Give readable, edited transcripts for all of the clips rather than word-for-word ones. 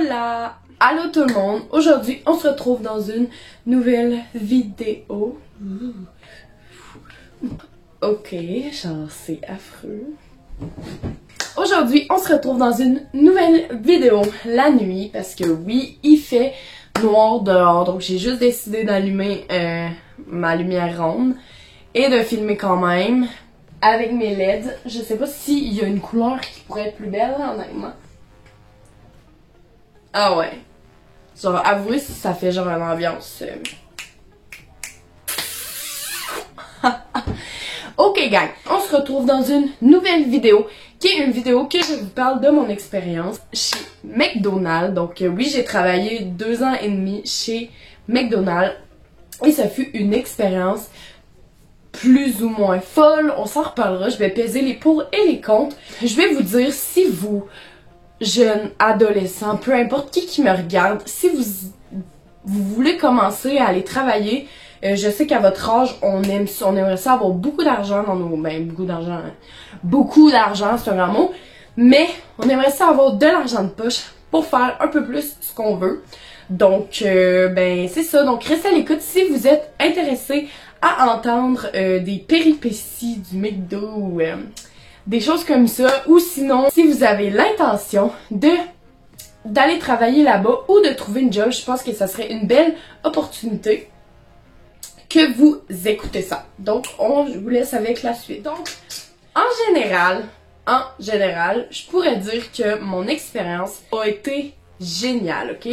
Hola! Allô tout le monde! Aujourd'hui, on se retrouve dans une nouvelle vidéo. Ok, genre c'est affreux. Aujourd'hui, on se retrouve dans une nouvelle vidéo la nuit parce que oui, il fait noir dehors, donc j'ai juste décidé d'allumer ma lumière ronde et de filmer quand même avec mes LED. Je sais pas s'il y a une couleur qui pourrait être plus belle, honnêtement. Ah ouais. Genre, avouez si ça fait genre une ambiance. Ok gang, on se retrouve dans une nouvelle vidéo qui est une vidéo que je vous parle de mon expérience chez McDonald's. Donc oui, j'ai travaillé 2 ans et demi chez McDonald's et ça fut une expérience plus ou moins folle. On s'en reparlera, je vais peser les pour et les contre. Je vais vous dire si vous, jeunes, adolescents, peu importe qui me regarde, si vous voulez commencer à aller travailler, je sais qu'à votre âge, on aimerait ça avoir beaucoup d'argent dans nos... Ben, beaucoup d'argent, c'est un grand mot. Mais on aimerait ça avoir de l'argent de poche pour faire un peu plus ce qu'on veut. Donc, ben, c'est ça. Donc, restez à l'écoute si vous êtes intéressé à entendre des péripéties du McDo ou des choses comme ça. Ou sinon, si vous avez l'intention d'aller travailler là-bas ou de trouver une job, je pense que ça serait une belle opportunité que vous écoutez ça. Donc, je vous laisse avec la suite. Donc, en général, je pourrais dire que mon expérience a été géniale, ok?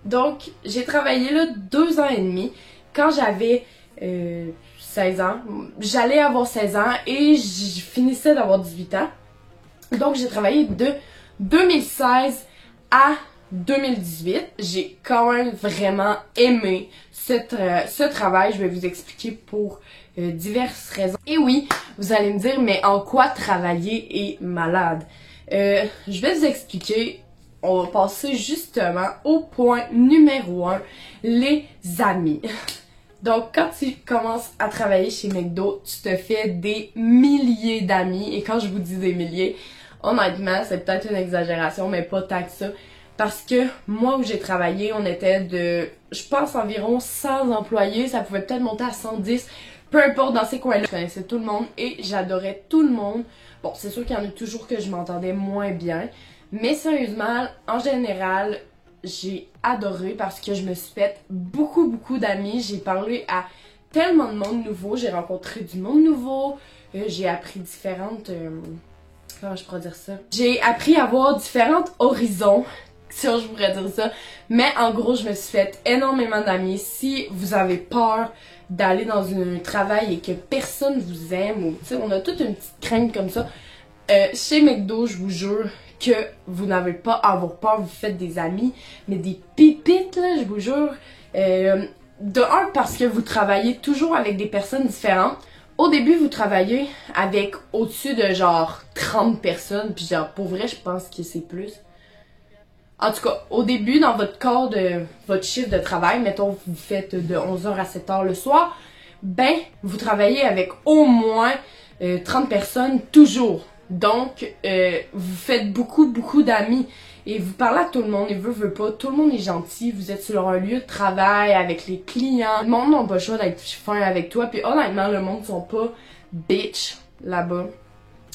Donc, j'ai travaillé là 2 ans et demi quand j'avais 16 ans. J'allais avoir 16 ans et je finissais d'avoir 18 ans. Donc, j'ai travaillé de 2016 à 2018, j'ai quand même vraiment aimé ce travail. Je vais vous expliquer pour diverses raisons. Et oui, vous allez me dire, mais en quoi travailler est malade? Je vais vous expliquer. On va passer justement au point numéro 1, les amis. Donc, quand tu commences à travailler chez McDo, tu te fais des milliers d'amis. Et quand je vous dis des milliers, honnêtement, c'est peut-être une exagération, mais pas tant que ça. Parce que moi où j'ai travaillé, on était de, je pense, environ 100 employés. Ça pouvait peut-être monter à 110. Peu importe, dans ces coins-là, je connaissais tout le monde et j'adorais tout le monde. Bon, c'est sûr qu'il y en a toujours que je m'entendais moins bien. Mais sérieusement, en général, j'ai adoré parce que je me suis fait beaucoup d'amis. J'ai parlé à tellement de monde nouveau. J'ai rencontré du monde nouveau. J'ai appris différentes... comment je pourrais dire ça? J'ai appris à voir différents horizons. Si je pourrais dire ça. Mais en gros, je me suis fait énormément d'amis. Si vous avez peur d'aller dans un travail et que personne vous aime, ou tu sais, on a toute une petite crainte comme ça, chez McDo, je vous jure que vous n'avez pas à avoir peur, vous faites des amis, mais des pépites, là, je vous jure. De un, parce que vous travaillez toujours avec des personnes différentes. Au début, vous travaillez avec au-dessus de genre 30 personnes, puis genre, pour vrai, je pense que c'est plus. En tout cas, au début, dans votre corps de votre chiffre de travail, mettons vous faites de 11h à 7h le soir, ben, vous travaillez avec au moins 30 personnes toujours. Donc, vous faites beaucoup d'amis et vous parlez à tout le monde et veut pas, tout le monde est gentil, vous êtes sur un lieu de travail avec les clients. Le monde n'a pas le choix d'être fin avec toi, puis honnêtement, le monde sont pas bitch là-bas.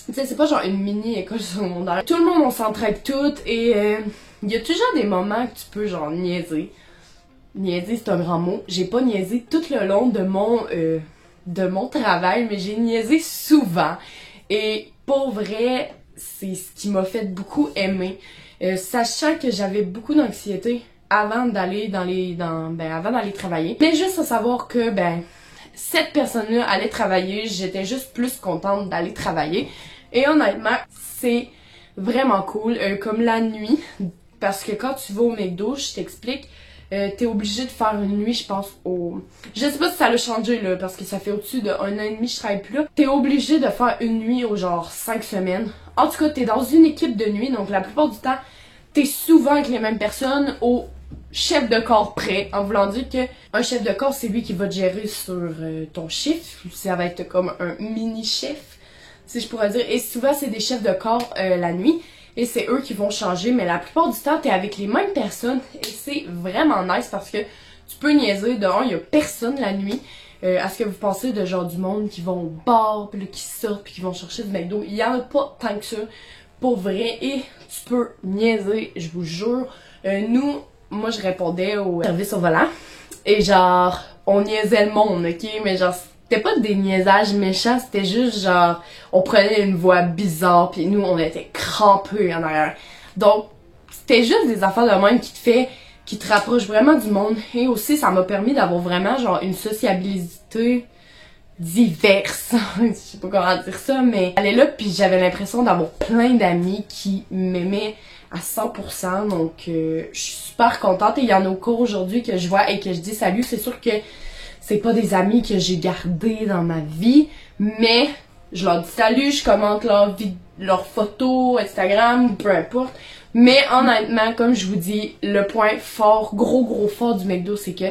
Tu sais, c'est pas genre une mini école secondaire. Tout le monde, on s'entraide toutes et il y a toujours des moments que tu peux genre niaiser. Niaiser, c'est un grand mot. J'ai pas niaisé tout le long de mon travail, mais j'ai niaisé souvent. Et pour vrai, c'est ce qui m'a fait beaucoup aimer. Sachant que j'avais beaucoup d'anxiété avant d'aller avant d'aller travailler. Mais juste à savoir que cette personne-là allait travailler, j'étais juste plus contente d'aller travailler. Et honnêtement, c'est vraiment cool, comme la nuit, parce que quand tu vas au McDo, je t'explique, t'es obligé de faire une nuit, je pense, je sais pas si ça l'a changé, là, parce que ça fait au-dessus de 1 an et demi, je travaille plus là. T'es obligé de faire une nuit aux genre 5 semaines. En tout cas, t'es dans une équipe de nuit, donc la plupart du temps, t'es souvent avec les mêmes personnes au chef de corps près, en voulant dire que un chef de corps, c'est lui qui va te gérer sur ton chiffre. Ça va être comme un mini-chef, si je pourrais dire. Et souvent, c'est des chefs de corps la nuit. et c'est eux qui vont changer, mais la plupart du temps, t'es avec les mêmes personnes et c'est vraiment nice parce que tu peux niaiser. De un, il y a personne la nuit. À ce que vous pensez de genre du monde qui vont au bar, puis là, qui sortent, puis qui vont chercher du McDo. Il y en a pas tant que ça, pour vrai. Et tu peux niaiser, je vous jure. Moi, je répondais au service au volant. Et genre, on niaisait le monde, ok? Mais genre, c'était pas des niaisages méchants, c'était juste genre, on prenait une voix bizarre, puis nous, on était crampés en arrière. Donc, c'était juste des affaires de même qui te rapprochent vraiment du monde. Et aussi, ça m'a permis d'avoir vraiment genre une sociabilité diverse. Je sais pas comment dire ça, mais elle est là, puis j'avais l'impression d'avoir plein d'amis qui m'aimaient à 100%. Donc, je suis super contente. Et il y en a au cours aujourd'hui que je vois et que je dis salut. C'est sûr que c'est pas des amis que j'ai gardés dans ma vie, mais je leur dis salut, je commente leurs photos, Instagram, ou peu importe. Mais honnêtement, comme je vous dis, le point fort, gros fort du McDo, c'est que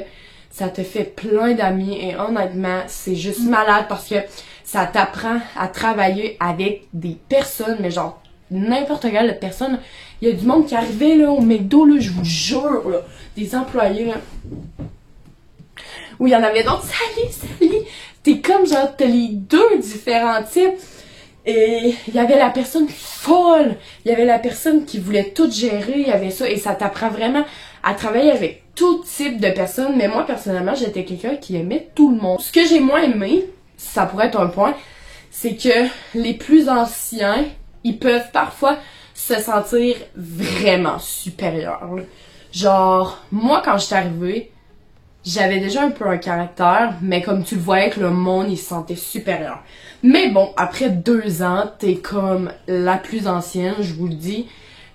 ça te fait plein d'amis et honnêtement, c'est juste malade parce que ça t'apprend à travailler avec des personnes, mais genre n'importe quelle personne. Il y a du monde qui arrivait là au McDo, là, je vous jure, là, des employés, là. Où il y en avait d'autres, salut! T'es comme genre, t'as les deux différents types. Et il y avait la personne folle, il y avait la personne qui voulait tout gérer, il y avait ça, et ça t'apprend vraiment à travailler avec tout type de personnes. Mais moi, personnellement, j'étais quelqu'un qui aimait tout le monde. Ce que j'ai moins aimé, ça pourrait être un point, c'est que les plus anciens, ils peuvent parfois se sentir vraiment supérieurs. Genre, moi, quand j'étais arrivée, j'avais déjà un peu un caractère, mais comme tu le voyais que le monde, il se sentait supérieur. Mais bon, après 2 ans, t'es comme la plus ancienne, je vous le dis.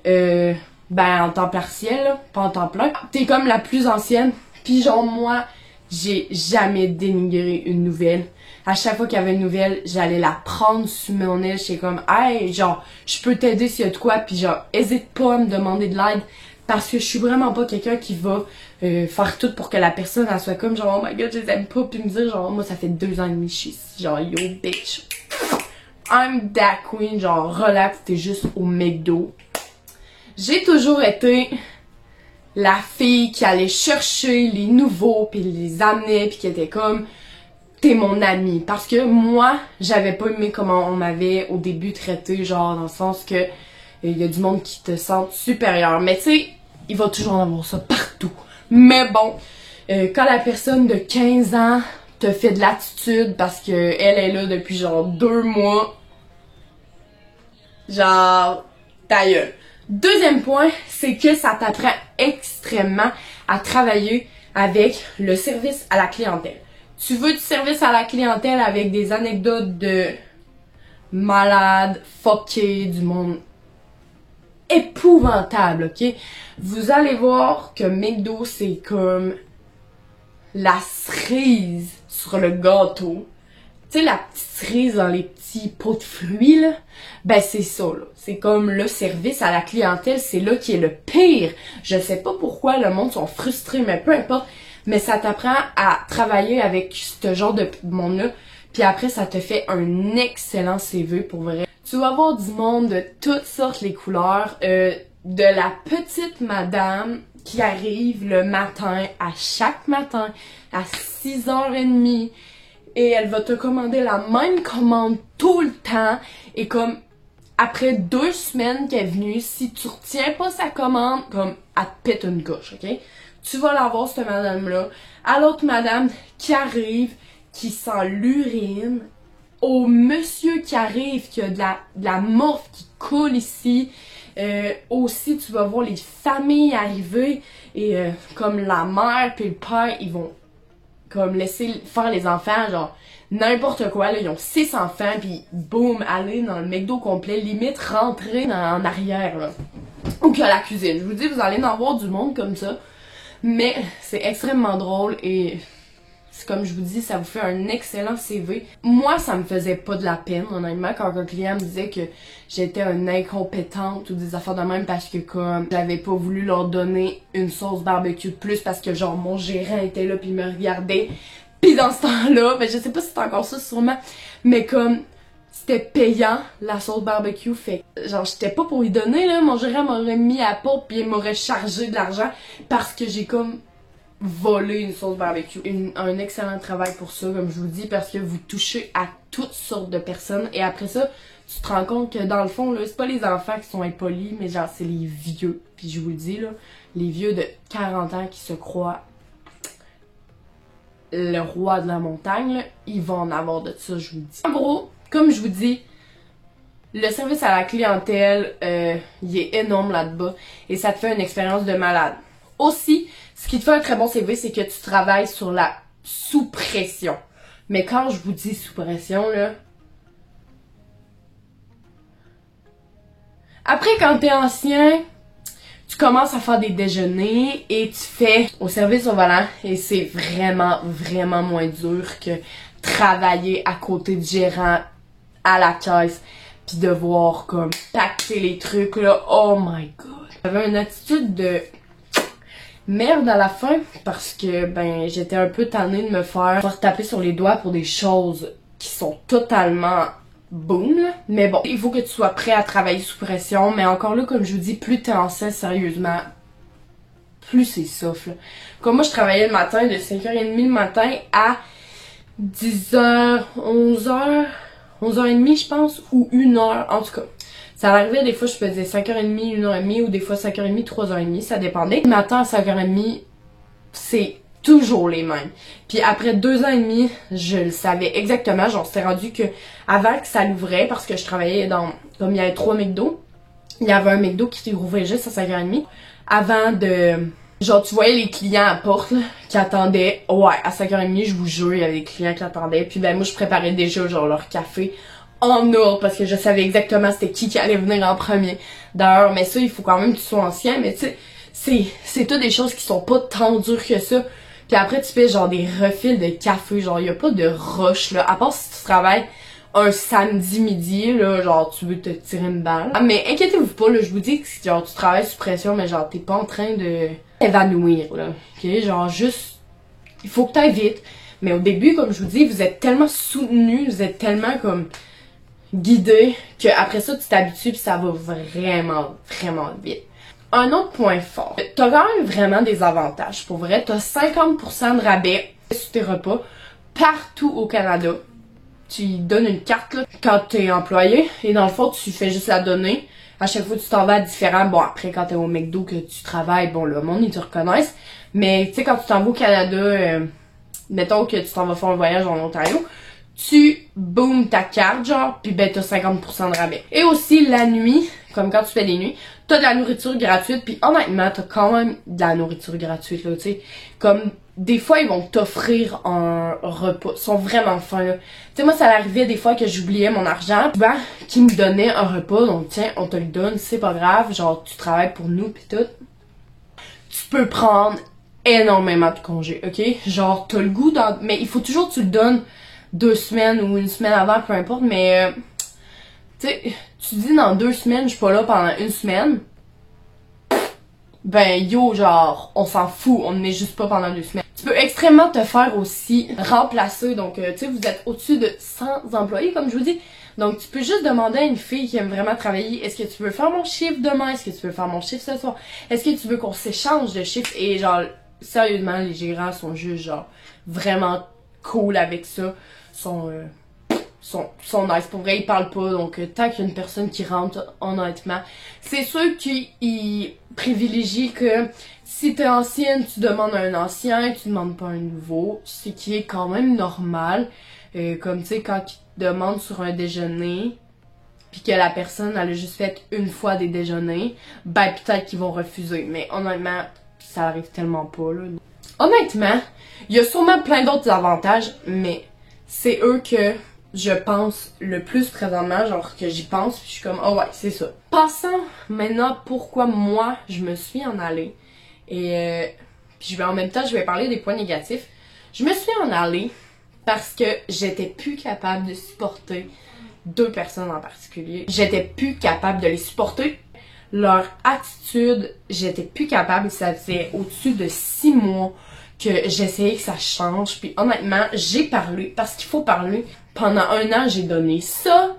En temps partiel, là, pas en temps plein. T'es comme la plus ancienne, puis genre moi, j'ai jamais dénigré une nouvelle. À chaque fois qu'il y avait une nouvelle, j'allais la prendre sous mon aile, j'étais comme « Hey, genre, je peux t'aider s'il y a de quoi », puis genre, hésite pas à me demander de l'aide. Parce que je suis vraiment pas quelqu'un qui va faire tout pour que la personne elle soit comme genre oh my god je les aime pas puis me dire genre moi ça fait 2 ans et demi je suis ici genre yo bitch I'm that queen genre relax t'es juste au McDo. J'ai toujours été la fille qui allait chercher les nouveaux puis les amenait puis qui était comme t'es mon ami parce que moi j'avais pas aimé comment on m'avait au début traité genre dans le sens que il y a du monde qui te sent supérieur mais tu sais il va toujours en avoir ça partout. Mais bon, quand la personne de 15 ans te fait de l'attitude parce que elle est là depuis genre 2 mois, genre, ta gueule. Deuxième point, c'est que ça t'apprend extrêmement à travailler avec le service à la clientèle. Tu veux du service à la clientèle avec des anecdotes de malades, fuckés, du monde épouvantable, ok? Vous allez voir que McDo, c'est comme la cerise sur le gâteau. Tu sais, la petite cerise dans les petits pots de fruits, là? Ben, c'est ça, là. C'est comme le service à la clientèle, c'est là qui est le pire. Je sais pas pourquoi le monde sont frustrés, mais peu importe. Mais ça t'apprend à travailler avec ce genre de monde-là. Puis après, ça te fait un excellent CV, pour vrai. Tu vas voir du monde de toutes sortes les couleurs, de la petite madame qui arrive le matin, à chaque matin, à 6h30, et elle va te commander la même commande tout le temps, et comme après 2 semaines qu'elle est venue, si tu retiens pas sa commande, comme elle te pète une gauche, ok? Tu vas la voir, cette madame-là, à l'autre madame qui arrive, qui sent l'urine, au monsieur qui arrive, qui a de la morphe qui coule ici. Aussi, tu vas voir les familles arriver et comme la mère puis le père, ils vont comme laisser faire les enfants, genre n'importe quoi, là, ils ont 6 enfants puis boum, aller dans le McDo complet, limite rentrer en arrière, là. Ou que la cuisine. Je vous dis, vous allez en voir du monde comme ça, mais c'est extrêmement drôle et comme je vous dis, ça vous fait un excellent CV. Moi, ça me faisait pas de la peine, honnêtement, quand un client me disait que j'étais une incompétente ou des affaires de même parce que comme j'avais pas voulu leur donner une sauce barbecue de plus parce que genre mon gérant était là pis il me regardait. Pis dans ce temps-là, ben je sais pas si c'est encore ça sûrement, mais comme c'était payant, la sauce barbecue, fait genre j'étais pas pour lui donner, là, mon gérant m'aurait mis à la porte pis il m'aurait chargé de l'argent parce que j'ai comme volé une sauce barbecue. Un excellent travail pour ça, comme je vous dis, parce que vous touchez à toutes sortes de personnes et après ça, tu te rends compte que dans le fond, là, c'est pas les enfants qui sont impolis, mais genre c'est les vieux. Puis je vous le dis, là, les vieux de 40 ans qui se croient le roi de la montagne, là, ils vont en avoir de ça, je vous le dis. En gros, comme je vous dis, le service à la clientèle, il est énorme là-bas et ça te fait une expérience de malade. Aussi, ce qui te fait un très bon CV, c'est que tu travailles sur la sous-pression. Mais quand je vous dis sous-pression, là... Après, quand t'es ancien, tu commences à faire des déjeuners et tu fais au service au volant et c'est vraiment, vraiment moins dur que travailler à côté du gérant à la caisse puis devoir comme pacter les trucs là. Oh my god. J'avais une attitude de merde à la fin parce que ben j'étais un peu tannée de me faire taper sur les doigts pour des choses qui sont totalement boom là. Mais bon, il faut que tu sois prêt à travailler sous pression, mais encore là comme je vous dis, plus t'es en sérieusement, plus c'est soft là. Comme moi je travaillais le matin de 5h30 le matin à 10h, 11h, 11h30 je pense, ou 1h, en tout cas. Ça arrivait des fois je faisais 5h30, 1h30 ou des fois 5h30, 3h30, ça dépendait. Le matin à 5h30, c'est toujours les mêmes. Puis après 2 ans et demi, je le savais exactement, genre c'était rendu que avant que ça l'ouvrait, parce que je travaillais dans, comme il y avait 3 McDo, il y avait un McDo qui rouvrait juste à 5h30, avant de... Genre, tu voyais les clients à la porte, là, qui attendaient. Ouais, à 5h30, je vous jure, il y avait des clients qui attendaient. Puis ben, moi, je préparais déjà, genre, leur café en ordre, parce que je savais exactement c'était qui allait venir en premier. D'ailleurs, mais ça, il faut quand même que tu sois ancien, mais tu sais, c'est toutes des choses qui sont pas tant dures que ça. Puis après, tu fais, genre, des refils de café, genre, y a pas de rush, là. À part si tu travailles un samedi midi, là, genre, tu veux te tirer une balle. Ah, mais inquiétez-vous pas, là, je vous dis que, genre, tu travailles sous pression, mais genre, t'es pas en train de évanouir, là, ok? Genre, juste, il faut que t'ailles vite. Mais au début, comme je vous dis, vous êtes tellement soutenu, vous êtes tellement, comme, guidé, que après ça, tu t'habitues pis ça va vraiment, vraiment vite. Un autre point fort, t'as quand même vraiment des avantages. Pour vrai, t'as 50% de rabais sur tes repas partout au Canada. Tu donnes une carte là, quand t'es employé et dans le fond, tu fais juste la donner. À chaque fois, tu t'en vas à différents. Bon, après, quand t'es au McDo que tu travailles, bon, le monde, ils te reconnaissent. Mais, tu sais, quand tu t'en vas au Canada, mettons que tu t'en vas faire un voyage en Ontario, tu boom ta carte, genre, pis ben, t'as 50% de rabais. Et aussi, la nuit, comme quand tu fais des nuits, t'as de la nourriture gratuite, pis honnêtement, t'as quand même de la nourriture gratuite, là, tu sais. Comme, des fois, ils vont t'offrir un repas. Ils sont vraiment fins, là. Tu sais, moi, ça arrivait des fois que j'oubliais mon argent, pis ben, qui me donnait un repas, donc tiens, on te le donne, c'est pas grave, genre, tu travailles pour nous, pis tout. Tu peux prendre énormément de congés, ok? Genre, t'as le goût dans... Mais il faut toujours que tu le donnes 2 semaines ou 1 semaine avant, peu importe, mais tu sais, tu dis dans 2 semaines, je suis pas là pendant 1 semaine, ben yo, genre, on s'en fout, on n'est juste pas pendant 2 semaines. Tu peux extrêmement te faire aussi remplacer, donc tu sais, vous êtes au-dessus de 100 employés, comme je vous dis, donc tu peux juste demander à une fille qui aime vraiment travailler, est-ce que tu veux faire mon chiffre demain, est-ce que tu veux faire mon chiffre ce soir, est-ce que tu veux qu'on s'échange de chiffres, et genre, sérieusement, les gérants sont juste genre, vraiment cool avec ça, sont nice. Pour vrai, ils parlent pas, donc tant qu'il y a une personne qui rentre, honnêtement, c'est sûr qu'ils privilégient que si t'es ancienne, tu demandes à un ancien, tu demandes pas à un nouveau, ce qui est quand même normal. Comme tu sais, quand ils te demandent sur un déjeuner, puis que la personne elle a juste fait une fois des déjeuners, ben peut-être qu'ils vont refuser. Mais honnêtement, ça arrive tellement pas, là. Honnêtement, il y a sûrement plein d'autres avantages, mais c'est eux que je pense le plus présentement, genre que j'y pense, puis je suis comme, oh ouais, c'est ça. Passons maintenant pourquoi moi, je me suis en allée. Et puis en même temps, je vais parler des points négatifs. Je me suis en allée parce que j'étais plus capable de supporter 2 personnes en particulier. J'étais plus capable de les supporter. Leur attitude, j'étais plus capable. Ça faisait au-dessus de 6 mois que j'essayais que ça change. Puis honnêtement, j'ai parlé, parce qu'il faut parler. Pendant 1 an, j'ai donné ça,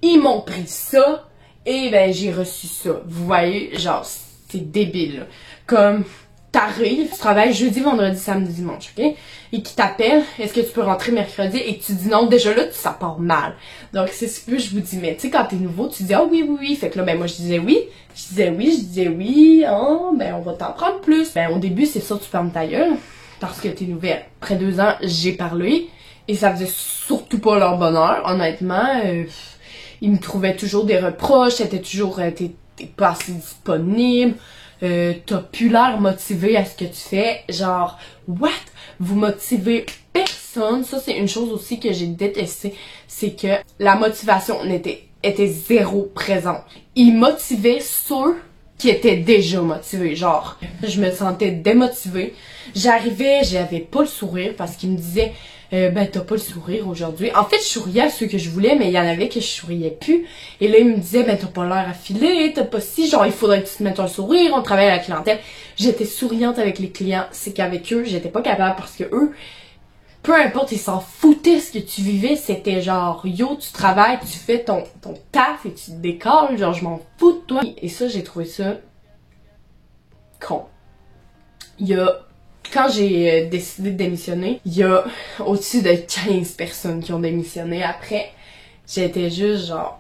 ils m'ont pris ça, et ben j'ai reçu ça. Vous voyez, genre, c'est débile, là. Comme, t'arrives, tu travailles jeudi, vendredi, samedi, dimanche, ok? Et qui t'appelle, est-ce que tu peux rentrer mercredi? Et tu dis non, déjà là, ça part mal. Donc, c'est ce que je vous dis. Mais tu sais, quand t'es nouveau, tu dis, ah oui, oui, oui. Fait que là, ben moi, je disais oui. Je disais oui. Oh, ben on va t'en prendre plus. Ben au début, c'est sûr, tu fermes ta gueule. Parce que t'es nouvelle. Après 2 ans, j'ai parlé. Et ça faisait surtout pas leur bonheur, honnêtement. Ils me trouvaient toujours des reproches. T'étais toujours, t'es pas assez disponible. T'as plus l'air motivé à ce que tu fais. Genre, what? Vous motivez personne. Ça, c'est une chose aussi que j'ai détesté. C'est que la motivation était zéro présente. Ils motivaient ceux qui étaient déjà motivés. Genre, je me sentais démotivée. J'arrivais, j'avais pas le sourire parce qu'ils me disaient ben t'as pas le sourire aujourd'hui. En fait, je souriais à ceux que je voulais, mais il y en avait que je souriais plus. Et là, ils me disaient ben t'as pas l'air affilé, t'as pas si, genre il faudrait que tu te mettes un sourire, on travaille à la clientèle. J'étais souriante avec les clients, c'est qu'avec eux, j'étais pas capable parce que eux, peu importe, ils s'en foutaient ce que tu vivais, c'était genre yo, tu travailles, tu fais ton taf et tu te décolles, genre je m'en fous de toi. Et ça, j'ai trouvé ça con. Quand j'ai décidé de démissionner, il y a au-dessus de 15 personnes qui ont démissionné. Après, j'étais juste genre...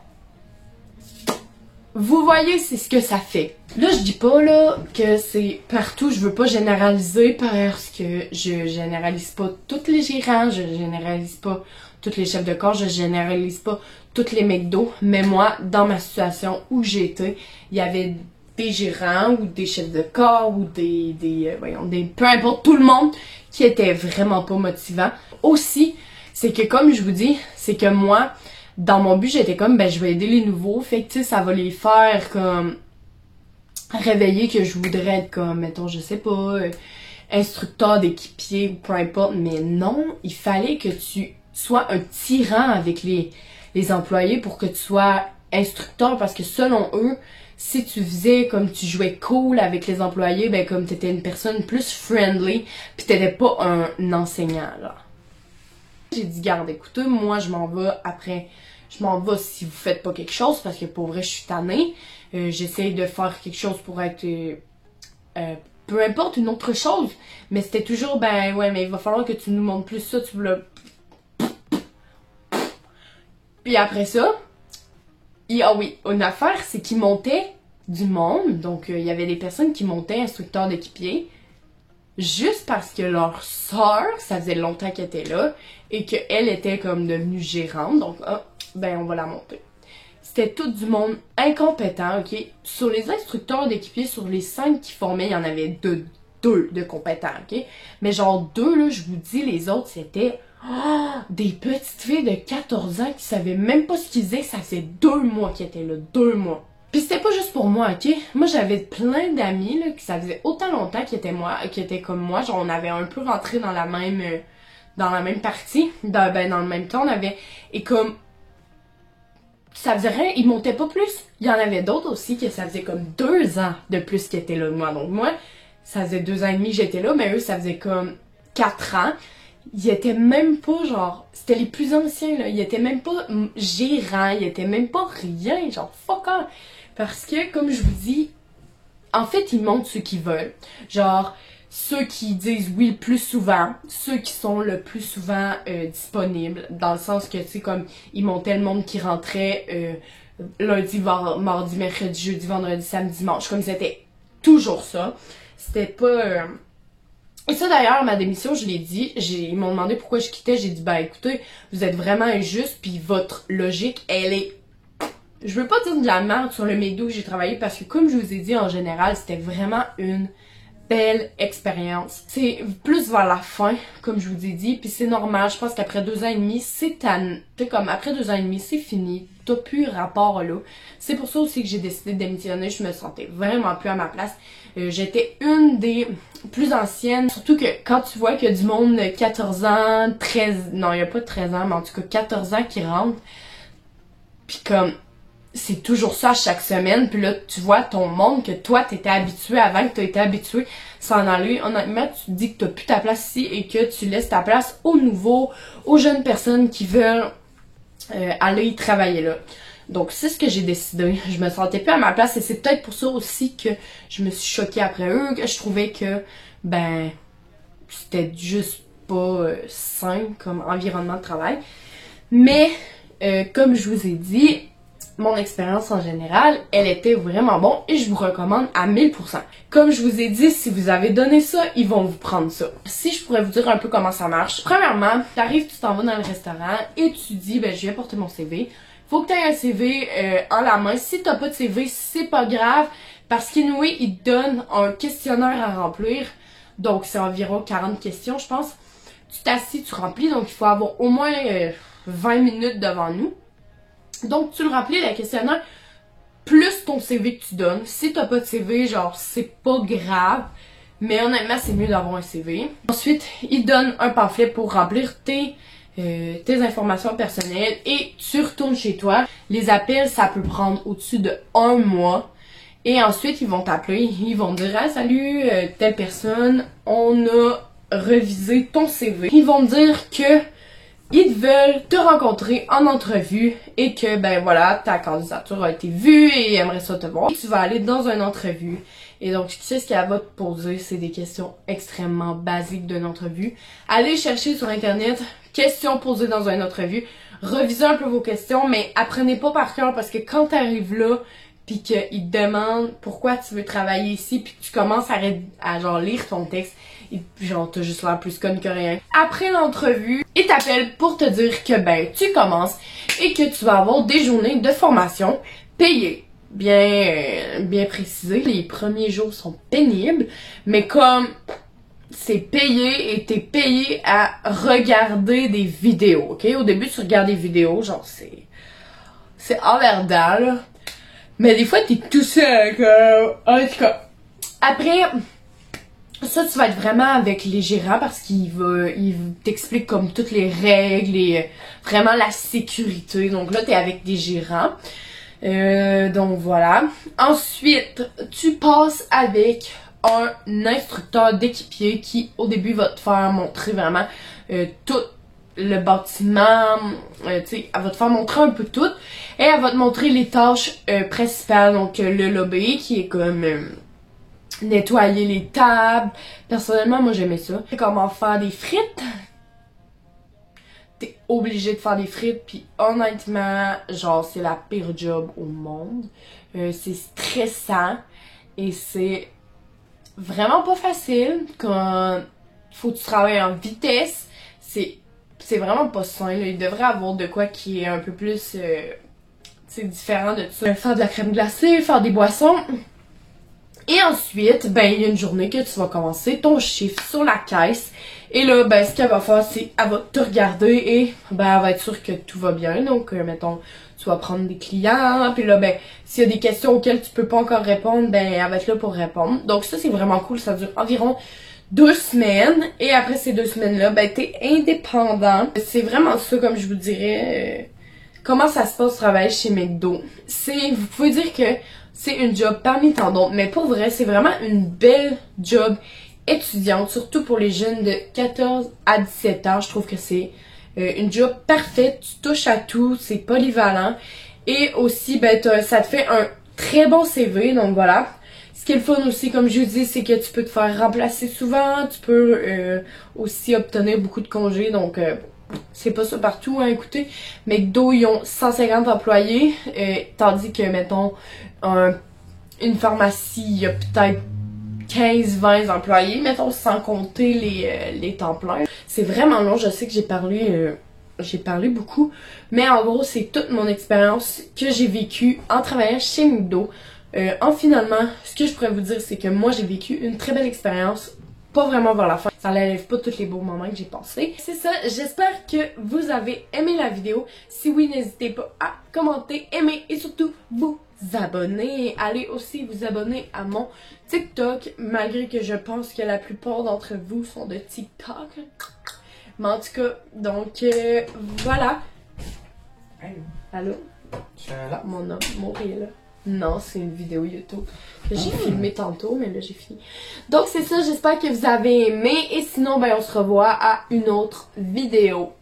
Vous voyez, c'est ce que ça fait. Là, je dis pas là que c'est partout, je veux pas généraliser parce que je généralise pas tous les gérants, je généralise pas tous les chefs de corps, je généralise pas tous les McDo, mais moi, dans ma situation où j'étais, il y avait des gérants ou des chefs de corps ou peu importe, tout le monde qui était vraiment pas motivant. Aussi, c'est que comme je vous dis, c'est que moi, dans mon but, j'étais comme, ben je vais aider les nouveaux, fait que tu sais, ça va les faire comme réveiller que je voudrais être comme, mettons, je sais pas, instructeur d'équipier ou peu importe, mais non, il fallait que tu sois un tyran avec les employés pour que tu sois instructeur parce que selon eux, si tu faisais comme tu jouais cool avec les employés, ben comme t'étais une personne plus friendly, pis t'étais pas un enseignant, là. J'ai dit, garde, écoutez, moi je m'en vais après, je m'en vais si vous faites pas quelque chose, parce que pour vrai je suis tannée. J'essaye de faire quelque chose pour être, peu importe, une autre chose. Mais c'était toujours, ben ouais, mais il va falloir que tu nous montres plus ça, tu veux. Puis après ça, ah oui, une affaire, c'est qu'ils montaient du monde. Donc, il y avait des personnes qui montaient instructeurs d'équipier juste parce que leur sœur, ça faisait longtemps qu'elle était là et qu'elle était comme devenue gérante. Donc, ben on va la monter. C'était tout du monde incompétent, ok? Sur les instructeurs d'équipier, sur les 5 qui formaient, il y en avait deux de compétents, ok? Mais genre 2, là, je vous dis, les autres, c'était... des petites filles de 14 ans qui savaient même pas ce qu'ils faisaient, ça faisait 2 mois qu'ils étaient là, 2 mois. Puis c'était pas juste pour moi, ok? Moi j'avais plein d'amis là, qui ça faisait autant longtemps qui étaient comme moi, genre on avait un peu rentré dans la même partie, dans le même temps, on avait, et comme, ça faisait rien, ils montaient pas plus. Il y en avait d'autres aussi que ça faisait comme 2 ans de plus qu'ils étaient là que moi. Donc moi, ça faisait 2 ans et demi que j'étais là, mais eux ça faisait comme 4 ans. Ils étaient même pas genre, c'était les plus anciens là, ils étaient même pas gérants, ils étaient même pas rien, genre fuck off. Parce que comme je vous dis, en fait ils montrent ce qu'ils veulent. Genre ceux qui disent oui le plus souvent, ceux qui sont le plus souvent disponibles, dans le sens que tu sais comme ils montaient le monde qui rentrait lundi, mardi, mercredi, jeudi, vendredi, samedi, dimanche, comme c'était toujours ça. C'était pas... Et ça d'ailleurs, ma démission, je l'ai dit, ils m'ont demandé pourquoi je quittais, j'ai dit ben écoutez, vous êtes vraiment injuste, puis votre logique, elle est... Je veux pas dire de la merde sur le McDo que j'ai travaillé, parce que comme je vous ai dit, en général, c'était vraiment une belle expérience. C'est plus vers la fin, comme je vous ai dit, puis c'est normal, je pense qu'après 2 ans et demi, c'est comme après 2 ans et demi, c'est fini, t'as plus rapport là. C'est pour ça aussi que j'ai décidé de démissionner, je me sentais vraiment plus à ma place. J'étais une des plus anciennes, surtout que quand tu vois qu'il y a du monde de 14 ans, 13, non il y a pas de 13 ans, mais en tout cas 14 ans qui rentrent, puis comme c'est toujours ça chaque semaine, puis là tu vois ton monde que toi t'étais habitué avant, que t'as été habitué s'en aller, honnêtement tu te dis que t'as plus ta place ici et que tu laisses ta place aux nouveaux, aux jeunes personnes qui veulent aller y travailler là. Donc c'est ce que j'ai décidé. Je me sentais plus à ma place et c'est peut-être pour ça aussi que je me suis choquée après eux, que je trouvais que ben c'était juste pas sain comme environnement de travail. Mais comme je vous ai dit, mon expérience en général, elle était vraiment bonne et je vous recommande à 1000%. Comme je vous ai dit, si vous avez donné ça, ils vont vous prendre ça. Si je pourrais vous dire un peu comment ça marche. Premièrement, t'arrives, tu t'en vas dans le restaurant et tu dis, ben je viens porter mon CV. Faut que tu aies un CV en la main. Si t'as pas de CV, c'est pas grave parce qu'anyway, ils te donnent un questionnaire à remplir. Donc c'est environ 40 questions, je pense. Tu t'assis, tu remplis, donc il faut avoir au moins 20 minutes devant nous. Donc tu le remplis, le questionnaire, plus ton CV que tu donnes. Si t'as pas de CV, genre c'est pas grave, mais honnêtement c'est mieux d'avoir un CV. Ensuite, ils donnent un pamphlet pour remplir tes informations personnelles et tu retournes chez toi. Les appels, ça peut prendre au-dessus de 1 mois. Et ensuite, ils vont t'appeler, ils vont te dire « Ah, salut, telle personne, on a revisé ton CV. » Ils vont te dire que ils veulent te rencontrer en entrevue et que, ben voilà, ta candidature a été vue et ils aimeraient ça te voir. Et tu vas aller dans une entrevue. Et donc, tu sais ce qu'elle va te poser, c'est des questions extrêmement basiques d'une entrevue. Allez chercher sur Internet, questions posées dans une entrevue. Revisez un peu vos questions, mais apprenez pas par cœur parce que quand tu arrives là, pis qu'ils te demandent pourquoi tu veux travailler ici, pis que tu commences à genre lire ton texte, et genre t'as juste l'air plus conne que rien. Après l'entrevue, ils t'appellent pour te dire que ben tu commences et que tu vas avoir des journées de formation payées. Bien précisé, les premiers jours sont pénibles, mais comme c'est payé et t'es payé à regarder des vidéos, ok? Au début tu regardes des vidéos, genre c'est emmerdant là. Mais des fois, t'es tout seul, en tout cas. Après, ça, tu vas être vraiment avec les gérants parce qu'ils t'expliquent comme toutes les règles et vraiment la sécurité. Donc là, t'es avec des gérants. Donc voilà. Ensuite, tu passes avec un instructeur d'équipier qui, au début, va te faire montrer vraiment tout le bâtiment, tu sais, elle va te faire montrer un peu tout et elle va te montrer les tâches principales, donc le lobby qui est comme nettoyer les tables. Personnellement, moi j'aimais ça. Comment faire des frites. T'es obligé de faire des frites, puis honnêtement, genre c'est la pire job au monde. C'est stressant et c'est vraiment pas facile quand faut que tu travailles en vitesse. C'est vraiment pas sain, là. Il devrait avoir de quoi qui est un peu plus différent de ça. Faire de la crème glacée, faire des boissons. Et ensuite, ben il y a une journée que tu vas commencer ton chiffre sur la caisse. Et là, ben ce qu'elle va faire, c'est elle va te regarder et ben elle va être sûre que tout va bien. Donc, mettons, tu vas prendre des clients. Puis là, ben s'il y a des questions auxquelles tu peux pas encore répondre, ben elle va être là pour répondre. Donc ça, c'est vraiment cool. Ça dure environ 2 semaines et après ces 2 semaines-là, ben t'es indépendant. C'est vraiment ça, comme je vous dirais, comment ça se passe travailler chez McDo. Vous pouvez dire que c'est une job parmi tant d'autres, mais pour vrai, c'est vraiment une belle job étudiante, surtout pour les jeunes de 14 à 17 ans. Je trouve que c'est une job parfaite, tu touches à tout, c'est polyvalent et aussi, ben ça te fait un très bon CV, donc voilà. Ce qui est le fun aussi, comme je vous dis, c'est que tu peux te faire remplacer souvent, tu peux aussi obtenir beaucoup de congés, donc c'est pas ça partout, hein, écoutez. McDo, ils ont 150 employés, tandis que, mettons, une pharmacie, il y a peut-être 15-20 employés, mettons, sans compter les temps pleins. C'est vraiment long, je sais que j'ai parlé beaucoup, mais en gros, c'est toute mon expérience que j'ai vécue en travaillant chez McDo. Finalement, ce que je pourrais vous dire, c'est que moi, j'ai vécu une très belle expérience, pas vraiment vers la fin. Ça n'enlève pas tous les beaux moments que j'ai passés. C'est ça, j'espère que vous avez aimé la vidéo. Si oui, n'hésitez pas à commenter, aimer et surtout vous abonner. Allez aussi vous abonner à mon TikTok, malgré que je pense que la plupart d'entre vous sont de TikTok. Mais en tout cas, donc voilà. Allô? Je suis là. Mon homme, mourir là. Non, c'est une vidéo YouTube que j'ai filmée tantôt, mais là j'ai fini. Donc c'est ça, j'espère que vous avez aimé. Et sinon, ben on se revoit à une autre vidéo.